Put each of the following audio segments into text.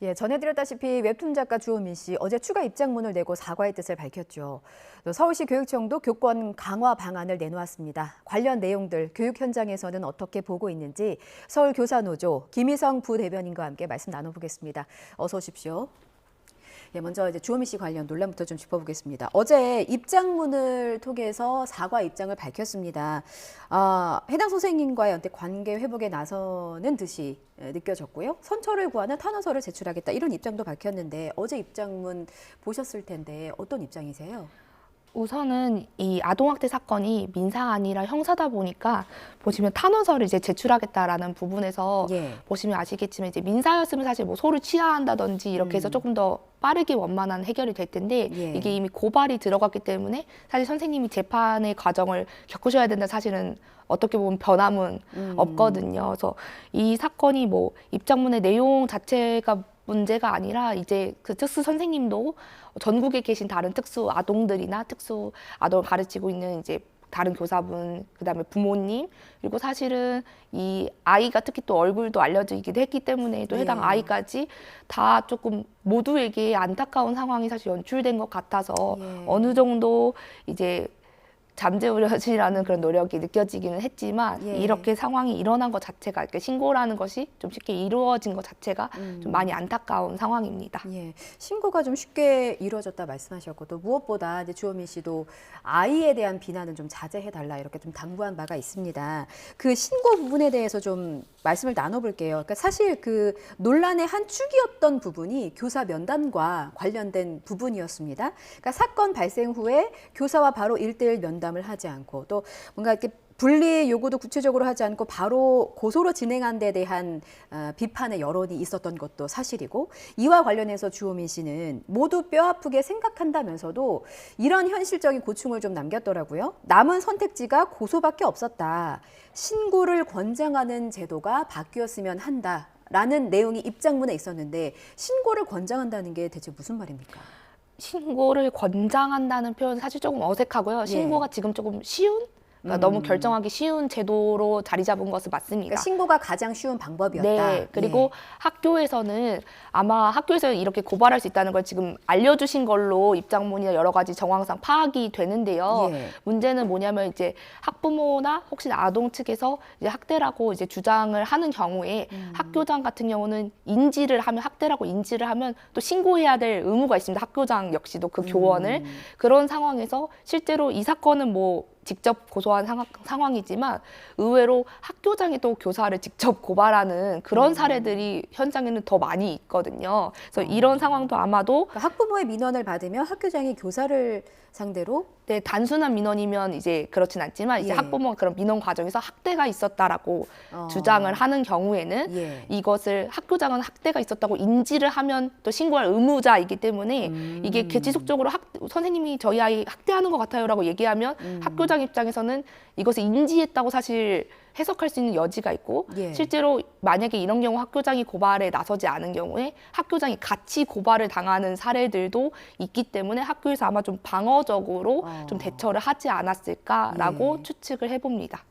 예, 전해드렸다시피 웹툰 작가 주호민 씨 어제 추가 입장문을 내고 사과의 뜻을 밝혔죠. 또 서울시 교육청도 교권 강화 방안을 내놓았습니다. 관련 내용들 교육 현장에서는 어떻게 보고 있는지 서울교사노조 김희성 부대변인과 함께 말씀 나눠보겠습니다. 어서 오십시오. 예, 먼저 이제 주호민 씨 관련 논란부터 좀 짚어보겠습니다. 어제 입장문을 통해서 사과 입장을 밝혔습니다. 해당 선생님과의 언뜻 관계 회복에 나서는 듯이 느껴졌고요. 선처를 구하는 탄원서를 제출하겠다 이런 입장도 밝혔는데 어제 입장문 보셨을 텐데 어떤 입장이세요? 우선은 이 아동학대 사건이 민사가 아니라 형사다 보니까 보시면 탄원서를 이제 제출하겠다라는 부분에서 예. 보시면 아시겠지만 이제 민사였으면 사실 뭐 소를 취하한다든지 이렇게 해서 조금 더 빠르게 원만한 해결이 될 텐데 예. 이게 이미 고발이 들어갔기 때문에 사실 선생님이 재판의 과정을 겪으셔야 된다 사실은 어떻게 보면 변함은 없거든요. 그래서 이 사건이 뭐 입장문의 내용 자체가 문제가 아니라 이제 그 특수 선생님도 전국에 계신 다른 특수 아동들이나 특수 아동을 가르치고 있는 이제 다른 교사분, 그다음에 부모님, 그리고 사실은 이 아이가 특히 또 얼굴도 알려지기도 했기 때문에 또 해당 아이까지 다 조금 모두에게 안타까운 상황이 사실 연출된 것 같아서 어느 정도 이제 잠재우려지라는 그런 노력이 느껴지기는 했지만 이렇게 상황이 일어난 것 자체가 이렇게 신고라는 것이 좀 쉽게 이루어진 것 자체가 좀 많이 안타까운 상황입니다. 예, 신고가 좀 쉽게 이루어졌다 말씀하셨고 또 무엇보다 이제 주호민 씨도 아이에 대한 비난은 좀 자제해달라 이렇게 좀 당부한 바가 있습니다. 그 신고 부분에 대해서 좀 말씀을 나눠볼게요. 그러니까 사실 그 논란의 한 축이었던 부분이 교사 면담과 관련된 부분이었습니다. 그러니까 사건 발생 후에 교사와 바로 1대1 면담을 하지 않고 또 뭔가 이렇게 분리 요구도 구체적으로 하지 않고 바로 고소로 진행한 데 대한 비판의 여론이 있었던 것도 사실이고 이와 관련해서 주호민 씨는 모두 뼈아프게 생각한다면서도 이런 현실적인 고충을 좀 남겼더라고요. 남은 선택지가 고소밖에 없었다. 신고를 권장하는 제도가 바뀌었으면 한다라는 내용이 입장문에 있었는데 신고를 권장한다는 게 대체 무슨 말입니까? 신고를 권장한다는 표현 사실 조금 어색하고요. 신고가 지금 조금 쉬운? 그러니까 너무 결정하기 쉬운 제도로 자리 잡은 것은 맞습니다. 그러니까 신고가 가장 쉬운 방법이었다. 네, 그리고 학교에서는 아마 학교에서 이렇게 고발할 수 있다는 걸 지금 알려주신 걸로 입장문이나 여러 가지 정황상 파악이 되는데요. 문제는 뭐냐면 이제 학부모나 혹시 아동 측에서 이제 학대라고 이제 주장을 하는 경우에 학교장 같은 경우는 인지를 하면 학대라고 인지를 하면 또 신고해야 될 의무가 있습니다. 학교장 역시도 그 교원을 그런 상황에서 실제로 이 사건은 뭐 직접 고소한 상황이지만 의외로 학교장이 또 교사를 직접 고발하는 그런 사례들이 현장에는 더 많이 있거든요. 그래서 이런 상황도 아마도 그러니까 학부모의 민원을 받으면 학교장이 교사를 상대로 네, 단순한 민원이면 이제 그렇진 않지만 이제 학부모가 그런 민원 과정에서 학대가 있었다라고 주장을 하는 경우에는 이것을 학교장은 학대가 있었다고 인지를 하면 또 신고할 의무자이기 때문에 이게 지속적으로 선생님이 저희 아이 학대하는 것 같아요라고 얘기하면 학교장 입장에서는 이것을 인지했다고 사실 해석할 수 있는 여지가 있고 실제로 만약에 이런 경우 학교장이 고발에 나서지 않은 경우에 학교장이 같이 고발을 당하는 사례들도 있기 때문에 학교에서 아마 좀 방어적으로 좀 대처를 하지 않았을까라고 추측을 해봅니다.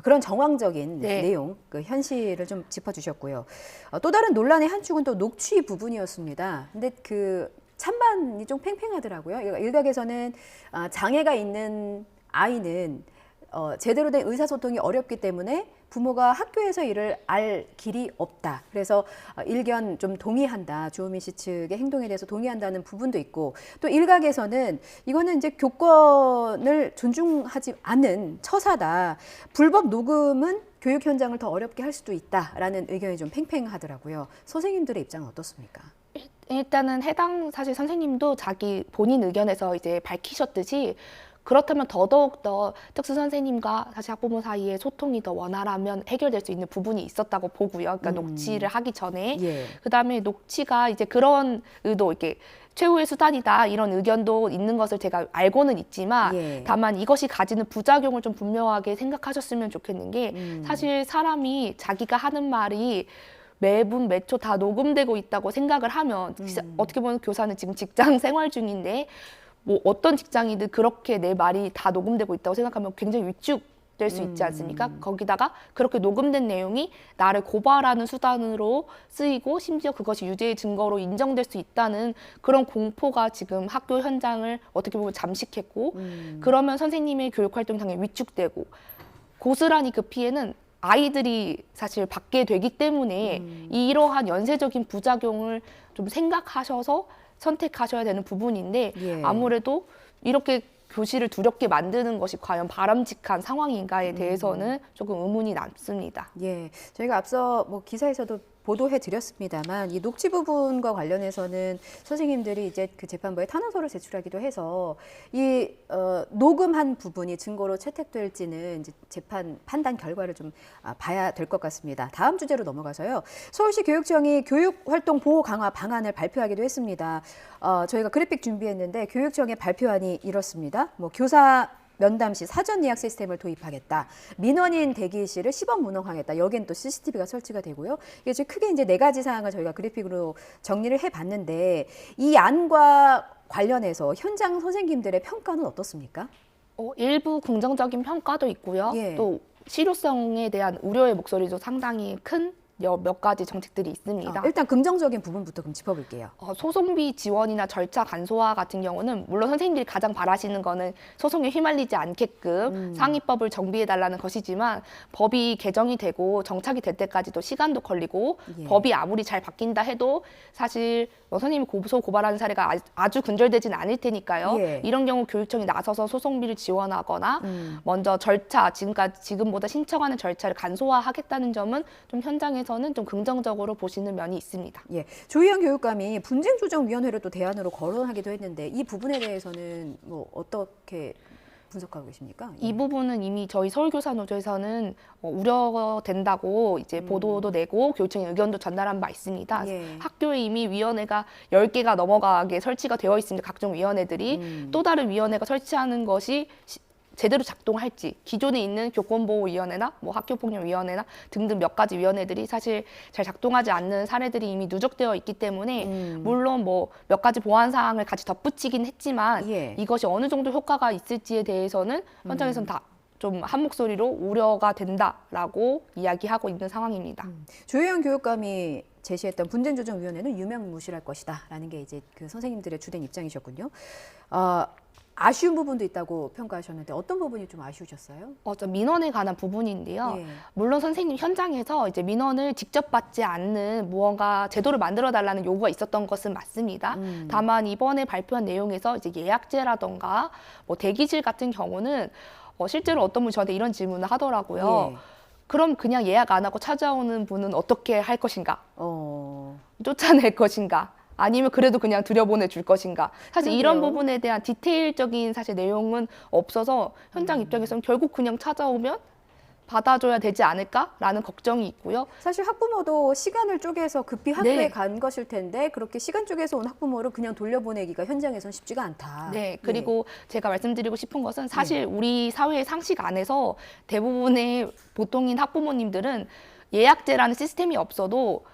그런 정황적인 내용, 그 현실을 좀 짚어주셨고요. 또 다른 논란의 한 축은 또 녹취 부분이었습니다. 근데 그 찬반이 좀 팽팽하더라고요. 일각에서는 장애가 있는 아이는 제대로 된 의사소통이 어렵기 때문에 부모가 학교에서 이를 알 길이 없다. 그래서 일견 좀 동의한다. 주호민 씨 측의 행동에 대해서 동의한다는 부분도 있고 또 일각에서는 이거는 이제 교권을 존중하지 않는 처사다. 불법 녹음은 교육 현장을 더 어렵게 할 수도 있다라는 의견이 좀 팽팽하더라고요. 선생님들의 입장은 어떻습니까? 일단은 해당 사실 선생님도 자기 본인 의견에서 이제 밝히셨듯이 그렇다면 더더욱 더 특수 선생님과 사실 학부모 사이에 소통이 더 원활하면 해결될 수 있는 부분이 있었다고 보고요. 그러니까 녹취를 하기 전에 그다음에 녹취가 이제 그런 의도 이렇게 최후의 수단이다 이런 의견도 있는 것을 제가 알고는 있지만 다만 이것이 가지는 부작용을 좀 분명하게 생각하셨으면 좋겠는 게 사실 사람이 자기가 하는 말이 매분 매초 다 녹음되고 있다고 생각을 하면 어떻게 보면 교사는 지금 직장 생활 중인데 뭐 어떤 직장이든 그렇게 내 말이 다 녹음되고 있다고 생각하면 굉장히 될 수 있지 않습니까? 거기다가 그렇게 녹음된 내용이 나를 고발하는 수단으로 쓰이고 심지어 그것이 유죄의 증거로 인정될 수 있다는 그런 공포가 지금 학교 현장을 어떻게 보면 잠식했고 그러면 선생님의 교육 활동이 당연히 위축되고 고스란히 그 피해는 아이들이 사실 받게 되기 때문에 이러한 연쇄적인 부작용을 좀 생각하셔서 선택하셔야 되는 부분인데 예. 아무래도 이렇게 교실을 두렵게 만드는 것이 과연 바람직한 상황인가에 대해서는 조금 의문이 남습니다. 예, 저희가 앞서 뭐 기사에서도 보도해 드렸습니다만 이 녹취 부분과 관련해서는 선생님들이 이제 그 재판부에 탄원서를 제출하기도 해서 이 녹음한 부분이 증거로 채택될지는 이제 재판 판단 결과를 좀 봐야 될 것 같습니다. 다음 주제로 넘어가서요. 서울시 교육청이 교육활동 보호 강화 방안을 발표하기도 했습니다. 저희가 그래픽 준비했는데 교육청의 발표안이 이렇습니다. 뭐 교사 면담 시 사전 예약 시스템을 도입하겠다. 민원인 대기실을 시범 운영하겠다. 여기엔 또 CCTV가 설치가 되고요. 이게 지금 크게 이제 4가지 사항을 저희가 그래픽으로 정리를 해봤는데 이 안과 관련해서 현장 선생님들의 평가는 어떻습니까? 일부 긍정적인 평가도 있고요. 예. 또 실효성에 대한 우려의 목소리도 상당히 큰 몇 가지 정책들이 있습니다. 일단 긍정적인 부분부터 그럼 짚어볼게요. 소송비 지원이나 절차 간소화 같은 경우는 물론 선생님들이 가장 바라시는 거는 소송에 휘말리지 않게끔 상위법을 정비해달라는 것이지만 법이 개정이 되고 정착이 될 때까지도 시간도 걸리고 예. 법이 아무리 잘 바뀐다 해도 사실 선생님이 고소 고발하는 사례가 아주 근절되진 않을 테니까요. 예. 이런 경우 교육청이 나서서 소송비를 지원하거나 먼저 절차 지금보다 신청하는 절차를 간소화하겠다는 점은 좀 현장에서는 좀 긍정적으로 보시는 면이 있습니다. 예, 조희연 교육감이 분쟁조정위원회를 또 대안으로 거론하기도 했는데 이 부분에 대해서는 뭐 어떻게 분석하고 계십니까? 이 부분은 이미 저희 서울교사노조에서는 우려된다고 이제 보도도 내고 교육청에 의견도 전달한 바 있습니다. 예. 학교에 이미 위원회가 10개가 넘어가게 설치가 되어 있습니다. 각종 위원회들이 또 다른 위원회가 설치하는 것이 제대로 작동할지 기존에 있는 교권보호위원회나 뭐 학교폭력위원회나 등등 몇 가지 위원회들이 사실 잘 작동하지 않는 사례들이 이미 누적되어 있기 때문에 물론 뭐 몇 가지 보완 사항을 같이 덧붙이긴 했지만 예. 이것이 어느 정도 효과가 있을지에 대해서는 현장에서는 다 좀 한 목소리로 우려가 된다라고 이야기하고 있는 상황입니다. 조혜연 교육감이 제시했던 분쟁조정위원회는 유명무실할 것이다라는 게 이제 그 선생님들의 주된 입장이셨군요. 아쉬운 부분도 있다고 평가하셨는데 어떤 부분이 좀 아쉬우셨어요? 민원에 관한 부분인데요. 예. 물론 선생님 현장에서 이제 민원을 직접 받지 않는 무언가 제도를 만들어 달라는 요구가 있었던 것은 맞습니다. 다만 이번에 발표한 내용에서 이제 예약제라던가 뭐 대기실 같은 경우는 실제로 어떤 분이 저한테 이런 질문을 하더라고요. 예. 그럼 그냥 예약 안 하고 찾아오는 분은 어떻게 할 것인가? 쫓아낼 것인가? 아니면 그래도 그냥 들여보내줄 것인가. 사실 그러게요. 이런 부분에 대한 디테일적인 사실 내용은 없어서 현장 입장에서는 결국 그냥 찾아오면 받아줘야 되지 않을까라는 걱정이 있고요. 사실 학부모도 시간을 쪼개서 급히 학교에 네. 간 것일 텐데 그렇게 시간 쪼개서 온 학부모를 그냥 돌려보내기가 현장에선 쉽지가 않다. 네, 그리고 제가 말씀드리고 싶은 것은 사실 우리 사회의 상식 안에서 대부분의 보통인 학부모님들은 예약제라는 시스템이 없어도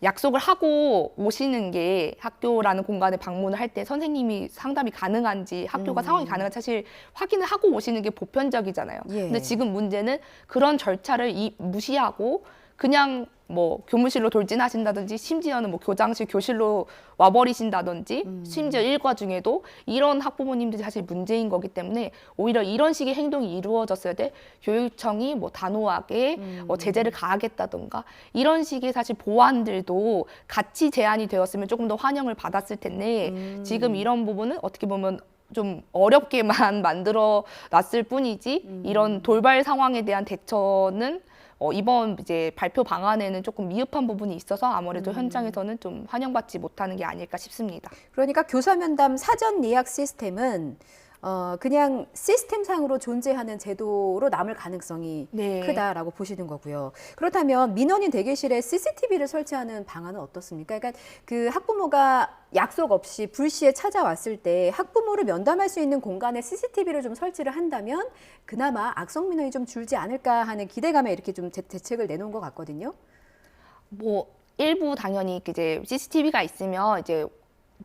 약속을 하고 오시는 게 학교라는 공간에 방문을 할 때 선생님이 상담이 가능한지 학교가 상황이 가능한지 사실 확인을 하고 오시는 게 보편적이잖아요. 예. 근데 지금 문제는 그런 절차를 무시하고 그냥 뭐 교무실로 돌진하신다든지 심지어는 뭐 교장실 교실로 와버리신다든지 심지어 일과 중에도 이런 학부모님들이 사실 문제인 거기 때문에 오히려 이런 식의 행동이 이루어졌을 때 교육청이 뭐 단호하게 제재를 가하겠다든가 이런 식의 사실 보완들도 같이 제안이 되었으면 조금 더 환영을 받았을 텐데 지금 이런 부분은 어떻게 보면 좀 어렵게만 만들어 놨을 뿐이지 이런 돌발 상황에 대한 대처는 이번 이제 발표 방안에는 조금 미흡한 부분이 있어서 아무래도 현장에서는 좀 환영받지 못하는 게 아닐까 싶습니다. 그러니까 교사 면담 사전 예약 시스템은 그냥 시스템상으로 존재하는 제도로 남을 가능성이 네. 크다라고 보시는 거고요. 그렇다면 민원인 대기실에 CCTV를 설치하는 방안은 어떻습니까? 그러니까 그 학부모가 약속 없이 불시에 찾아왔을 때 학부모를 면담할 수 있는 공간에 CCTV를 좀 설치를 한다면 그나마 악성 민원이 좀 줄지 않을까 하는 기대감에 이렇게 좀 대책을 내놓은 것 같거든요. 뭐 일부 당연히 이제 CCTV가 있으면 이제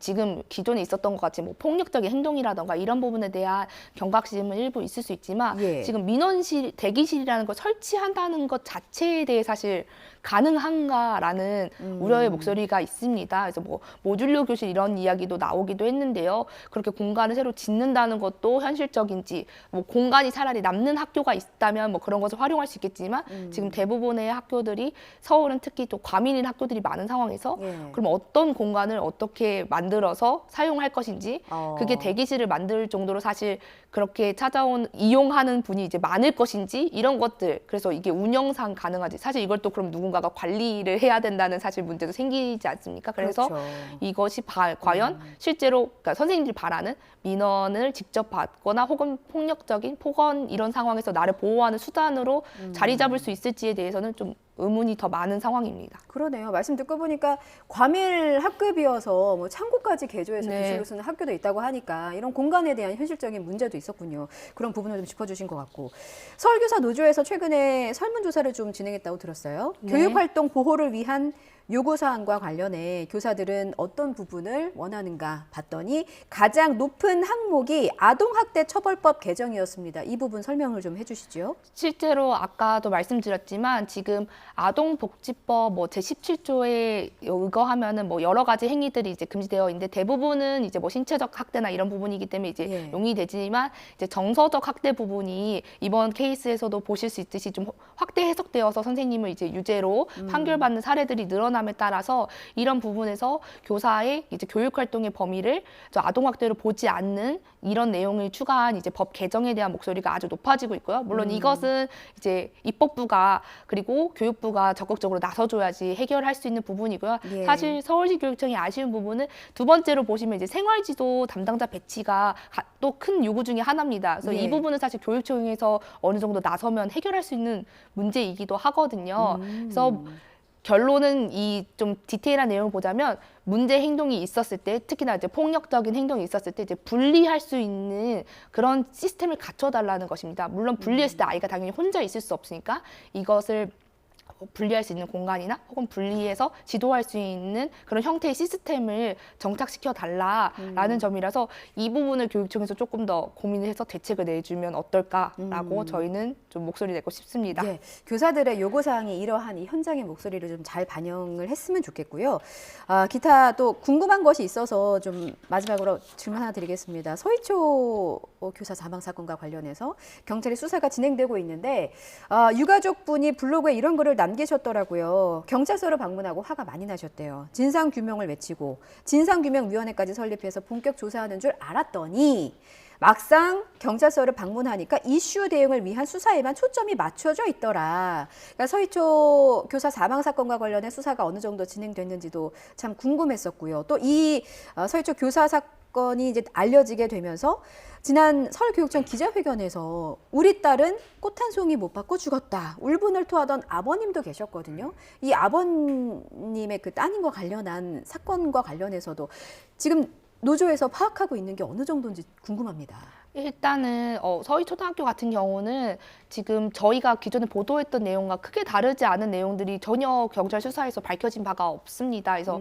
지금 기존에 있었던 것 같이 뭐 폭력적인 행동이라던가 이런 부분에 대한 경각심은 일부 있을 수 있지만 예. 지금 민원실 대기실이라는 걸 설치한다는 것 자체에 대해 사실 가능한가라는 우려의 목소리가 있습니다. 그래서 뭐 모듈러 교실 이런 이야기도 나오기도 했는데요. 그렇게 공간을 새로 짓는다는 것도 현실적인지, 뭐 공간이 차라리 남는 학교가 있다면 뭐 그런 것을 활용할 수 있겠지만 지금 대부분의 학교들이 서울은 특히 또 과민인 학교들이 많은 상황에서 예. 그럼 어떤 공간을 어떻게 만들어서 사용할 것인지 그게 대기실을 만들 정도로 사실 그렇게 찾아온 이용하는 분이 이제 많을 것인지 이런 것들, 그래서 이게 운영상 가능하지, 사실 이걸 또 그럼 누군가가 관리를 해야 된다는 사실 문제도 생기지 않습니까? 그래서 그렇죠. 이것이 과연 실제로 그러니까 선생님들이 바라는 민원을 직접 받거나 혹은 폭력적인 폭언 이런 상황에서 나를 보호하는 수단으로 자리 잡을 수 있을지에 대해서는 좀 의문이 더 많은 상황입니다. 그러네요. 말씀 듣고 보니까 과밀 학급이어서 뭐 창고까지 개조해서 네. 교실로 쓰는 학교도 있다고 하니까 이런 공간에 대한 현실적인 문제도 있었군요. 그런 부분을 좀 짚어주신 것 같고, 서울교사 노조에서 최근에 설문조사를 좀 진행했다고 들었어요. 네. 교육활동 보호를 위한 요구사항과 관련해 교사들은 어떤 부분을 원하는가 봤더니 가장 높은 항목이 아동학대 처벌법 개정이었습니다. 이 부분 설명을 좀 해주시죠. 실제로 아까도 말씀드렸지만 지금 아동복지법 뭐 제17조에 의거하면은 뭐 여러 가지 행위들이 이제 금지되어 있는데 대부분은 이제 뭐 신체적 학대나 이런 부분이기 때문에 이제 예. 용이되지만 이제 정서적 학대 부분이 이번 케이스에서도 보실 수 있듯이 좀 확대 해석되어서 선생님을 이제 유죄로 판결받는 사례들이 늘어남에 따라서 이런 부분에서 교사의 이제 교육활동의 범위를 저 아동학대를 보지 않는 이런 내용을 추가한 이제 법 개정에 대한 목소리가 아주 높아지고 있고요. 물론 이것은 이제 입법부가 그리고 교육부가 적극적으로 나서줘야지 해결할 수 있는 부분이고요. 예. 사실 서울시 교육청이 아쉬운 부분은 두 번째로 보시면 이제 생활지도 담당자 배치가 또 큰 요구 중에 하나입니다. 그래서 예. 이 부분은 사실 교육청에서 어느 정도 나서면 해결할 수 있는 문제이기도 하거든요. 그래서 결론은 이 좀 디테일한 내용을 보자면 문제 행동이 있었을 때, 특히나 이제 폭력적인 행동이 있었을 때 이제 분리할 수 있는 그런 시스템을 갖춰달라는 것입니다. 물론 분리했을 때 아이가 당연히 혼자 있을 수 없으니까 이것을 분리할 수 있는 공간이나 혹은 분리해서 지도할 수 있는 그런 형태의 시스템을 정착시켜 달라라는 점이라서 이 부분을 교육청에서 조금 더 고민을 해서 대책을 내주면 어떨까라고 저희는 좀 목소리 내고 싶습니다. 예, 교사들의 요구사항이 이러한 이 현장의 목소리를 좀 잘 반영을 했으면 좋겠고요. 기타 또 궁금한 것이 있어서 좀 마지막으로 질문 하나 드리겠습니다. 서희초 교사 사망 사건과 관련해서 경찰의 수사가 진행되고 있는데 유가족분이 블로그에 이런 글을 남기셨더라고요. 경찰서를 방문하고 화가 많이 나셨대요. 진상규명을 외치고 진상규명위원회까지 설립해서 본격 조사하는 줄 알았더니 막상 경찰서를 방문하니까 이슈 대응을 위한 수사에만 초점이 맞춰져 있더라. 그러니까 서희초 교사 사망 사건과 관련해 수사가 어느 정도 진행됐는지도 참 궁금했었고요. 또 이 서희초 교사 사건이 이제 알려지게 되면서 지난 서울교육청 기자회견에서 우리 딸은 꽃 한 송이 못 받고 죽었다. 울분을 토하던 아버님도 계셨거든요. 이 아버님의 그 따님과 관련한 사건과 관련해서도 지금 노조에서 파악하고 있는 게 어느 정도인지 궁금합니다. 일단은 서희초등학교 같은 경우는 지금 저희가 기존에 보도했던 내용과 크게 다르지 않은 내용들이 전혀 경찰 수사에서 밝혀진 바가 없습니다. 그래서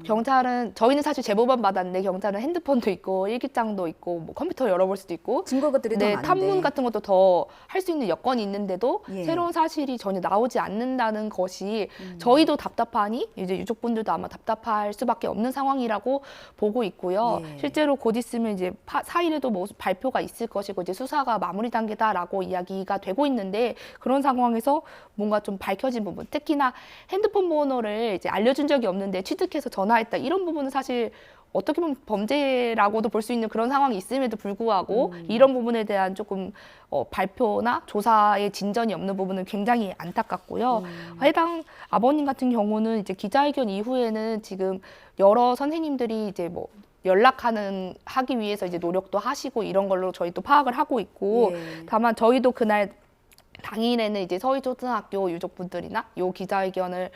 경찰은 저희는 사실 제보만 받았는데 경찰은 핸드폰도 있고 일기장도 있고 뭐 컴퓨터 열어볼 수도 있고 증거들이 더 네, 많은데. 탐문 같은 것도 더 할 수 있는 여건이 있는데도 예. 새로운 사실이 전혀 나오지 않는다는 것이 저희도 답답하니 이제 유족분들도 아마 답답할 수밖에 없는 상황이라고 보고 있고요. 예. 실제로 곧 있으면 이제 4일에도 뭐 발표가 있을 것이고 이제 수사가 마무리 단계다라고 이야기가 되고 있는데 그런 상황에서 뭔가 좀 밝혀진 부분, 특히나 핸드폰 번호를 이제 알려준 적이 없는데 취득해서 전화했다 이런 부분은 사실 어떻게 보면 범죄라고도 볼 수 있는 그런 상황이 있음에도 불구하고 이런 부분에 대한 조금 발표나 조사의 진전이 없는 부분은 굉장히 안타깝고요. 해당 아버님 같은 경우는 이제 기자회견 이후에는 지금 여러 선생님들이 이제 뭐 하기 위해서 이제 노력도 하시고 이런 걸로 저희도 파악을 하고 있고 예. 다만 저희도 그날 당일에는 이제 서희초등학교 유족분들이나 요 기자회견을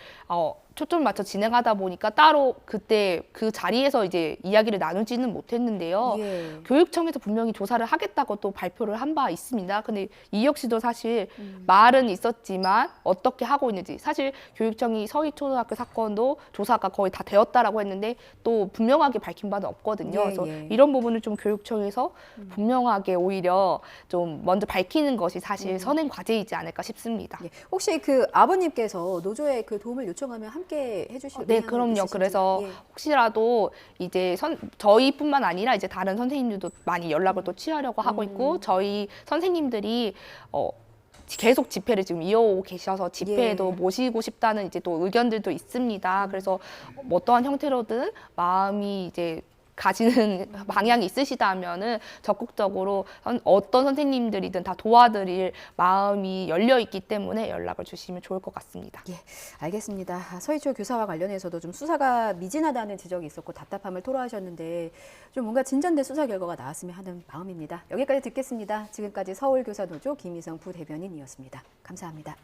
초점을 맞춰 진행하다 보니까 따로 그때 그 자리에서 이제 이야기를 나누지는 못했는데요. 예. 교육청에서 분명히 조사를 하겠다고 또 발표를 한 바 있습니다. 근데 이 역시도 사실 말은 있었지만 어떻게 하고 있는지, 사실 교육청이 서희초등학교 사건도 조사가 거의 다 되었다라고 했는데 또 분명하게 밝힌 바는 없거든요. 예, 그래서 예. 이런 부분을 좀 교육청에서 분명하게 오히려 좀 먼저 밝히는 것이 사실 선행 과제이지 않을까 싶습니다. 예. 혹시 그 아버님께서 노조에 그 도움을 요청하면 함께 해주실 네, 의향은 그럼요. 있으신지? 그래서 예. 혹시라도 이제 저희뿐만 아니라 이제 다른 선생님들도 많이 연락을 또 취하려고 하고 있고, 저희 선생님들이 계속 집회를 지금 이어오고 계셔서 집회에도 예. 모시고 싶다는 이제 또 의견들도 있습니다. 그래서 어떠한 형태로든 마음이 이제 가지는 방향이 있으시다면은 적극적으로 어떤 선생님들이든 다 도와드릴 마음이 열려 있기 때문에 연락을 주시면 좋을 것 같습니다. 예, 알겠습니다. 서희초 교사와 관련해서도 좀 수사가 미진하다는 지적이 있었고 답답함을 토로하셨는데 좀 뭔가 진전된 수사 결과가 나왔으면 하는 마음입니다. 여기까지 듣겠습니다. 지금까지 서울교사노조 김희성 부대변인이었습니다. 감사합니다.